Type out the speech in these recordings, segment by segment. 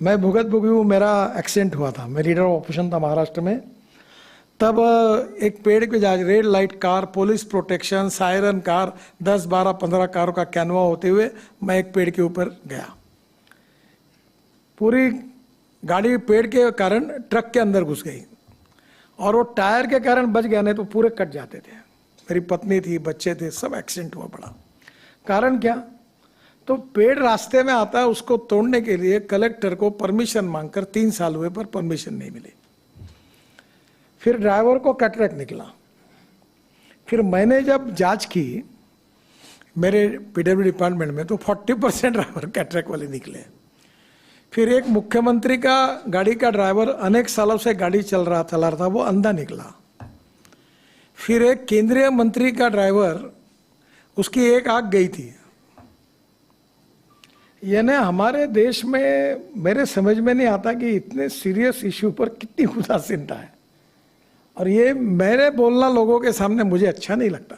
मैं भुगत भुगी मेरा एक्सीडेंट हुआ था। मैं लीडर ऑफ ऑपरेशन था महाराष्ट्र में। तब एक पेड़ पे जा red light car, police protection, siren car, 10, 12, 15 कारों का कैनवा होते हुए मैं एक पेड़ के ऊपर गया। पूरी गाड़ी पेड़ के कारण ट्रक के अंदर घुस गई और वो टायर के कारण बच गया, नहीं तो पूरे कट जाते थे। मेरी पत्नी थी, बच्चे थे, सब एक्सीडेंट हुआ पड़ा। कारण क्या? तो पेड़ रास्ते में आता है, उसको तोड़ने के लिए कलेक्टर को परमिशन मांगकर 3 साल हुए पर परमिशन नहीं मिली। फिर ड्राइवर को कैटरेक्ट निकला। फिर मैंने जब जांच की मेरे पीडब्ल्यू डिपार्टमेंट में, तो 40% ड्राइवर कैटरेक्ट वाले निकले। फिर एक मुख्यमंत्री का गाड़ी का ड्राइवर अनेक सालों से गाड़ी चला रहा था, वो अंधा निकला। फिर एक केंद्रीय मंत्री का ड्राइवर, उसकी एक आंख गई थी। यानी हमारे देश में मेरे समझ में नहीं आता कि इतने सीरियस इश्यू पर कितनी उदासीनता है। और ये मेरे बोलना लोगों के सामने मुझे अच्छा नहीं लगता।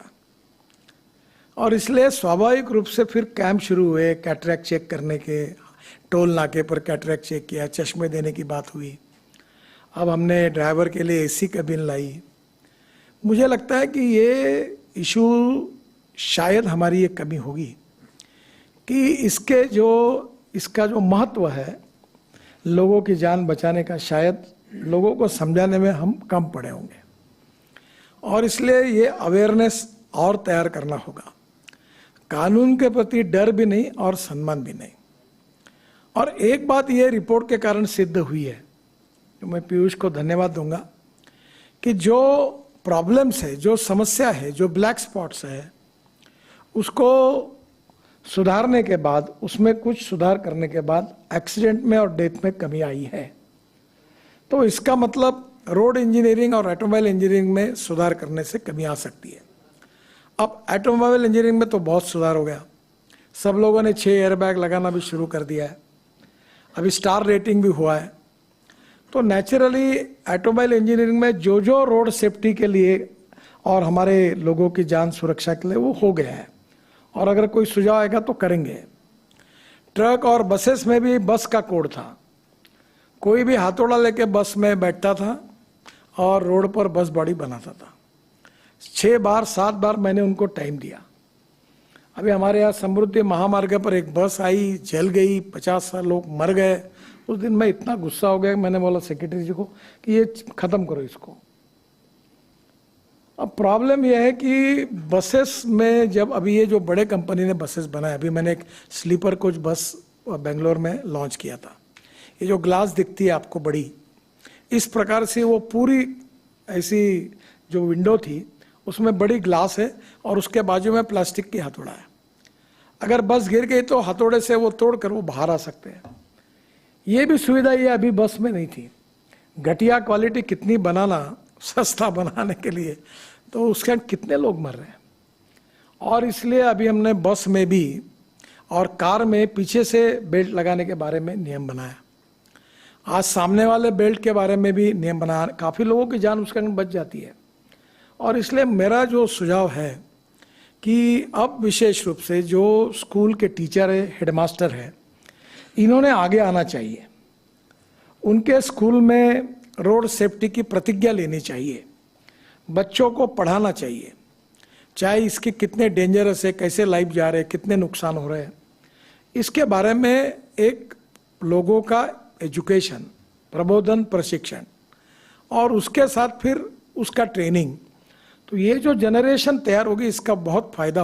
और इसलिए स्वाभाविक रूप से फिर कैंप शुरू हुए कैटरेक्ट चेक करने के। टोल नाके पर कैटरेक्ट चेक किया, चश्मे देने की बात हुई। अब हमने ड्राइवर के लिए एसी कैबिन लाई। मुझे लगता है कि ये इशू शायद हमारी एक कमी होगी कि इसका जो महत्व है लोगों की जान बचाने का, शायद लोगों को समझाने में हम कम पड़े होंगे। और इसलिए ये अवेयरनेस और तैयार करना होगा। कानून के प्रति डर भी नहीं और सम्मान भी नहीं। और एक बात ये रिपोर्ट के कारण सिद्ध हुई है, तो मैं पीयूष को धन्यवाद दूंगा, कि जो प्रॉब्लम्स है, जो समस्या है, जो ब्लैक स्पॉट्स है, उसको सुधारने के बाद, उसमें कुछ सुधार करने के बाद एक्सीडेंट में और डेथ में कमी आई है। तो इसका मतलब रोड इंजीनियरिंग और ऑटोमोबाइल इंजीनियरिंग में सुधार करने से कमी आ सकती है। अब ऑटोमोबाइल इंजीनियरिंग में तो बहुत सुधार हो गया। सब लोगों ने 6 एयरबैग लगाना भी शुरू कर दिया है। अभी स्टार रेटिंग भी हुआ है। तो नेचुरली ऑटोमोबाइल इंजीनियरिंग में जो जो रोड सेफ्टी के लिए और हमारे लोगों की जान सुरक्षा के लिए वो हो गया है। और अगर कोई सुझाव आएगा तो करेंगे। ट्रक और बसेस में भी बस का कोड था। कोई भी हथौड़ा लेके बस में बैठता था और रोड पर बस बॉडी बनाता था। 6 बार 7 बार मैंने उनको टाइम दिया। अभी हमारे यहाँ समृद्धि महामार्ग पर एक बस आई, जल गई, 50 लोग मर गए। उस दिन मैं इतना गुस्सा हो गया, मैंने बोला सेक्रेटरी जी को कि ये खत्म करो इसको। अब प्रॉब्लम यह है कि बसेस में जब अभी ये जो बड़े कंपनी ने बसेस बनाए, अभी मैंने एक स्लीपर कोच बस बेंगलोर में लॉन्च किया था। ये जो ग्लास दिखती है आपको बड़ी, इस प्रकार से वो पूरी ऐसी जो विंडो थी उसमें बड़ी ग्लास है और उसके बाजू में प्लास्टिक की हथौड़ा है। अगर बस गिर गई तो हथौड़े से वो तोड़कर वो बाहर आ सकते हैं। ये भी सुविधा ये अभी बस में नहीं थी। घटिया क्वालिटी कितनी बनाना सस्ता बनाने के लिए, तो उसके कितने लोग मर रहे हैं। और इसलिए अभी हमने बस में भी और कार में पीछे से बेल्ट लगाने के बारे में नियम बनाया। आज सामने वाले बेल्ट के बारे में भी नियम बनाया। काफ़ी लोगों की जान उसके अंदर बच जाती है। और इसलिए मेरा जो सुझाव है कि अब विशेष रूप से जो स्कूल के टीचर है, हेडमास्टर है, इन्होंने आगे आना चाहिए। उनके स्कूल में रोड सेफ्टी की प्रतिज्ञा लेनी चाहिए। बच्चों को पढ़ाना चाहिए, चाहे इसके कितने डेंजरस है, कैसे लाइफ जा रहे हैं, कितने नुकसान हो रहे हैं, इसके बारे में एक लोगों का एजुकेशन, प्रबोधन, प्रशिक्षण और उसके साथ फिर उसका ट्रेनिंग। तो ये जो जनरेशन तैयार होगी इसका बहुत फायदा होगा।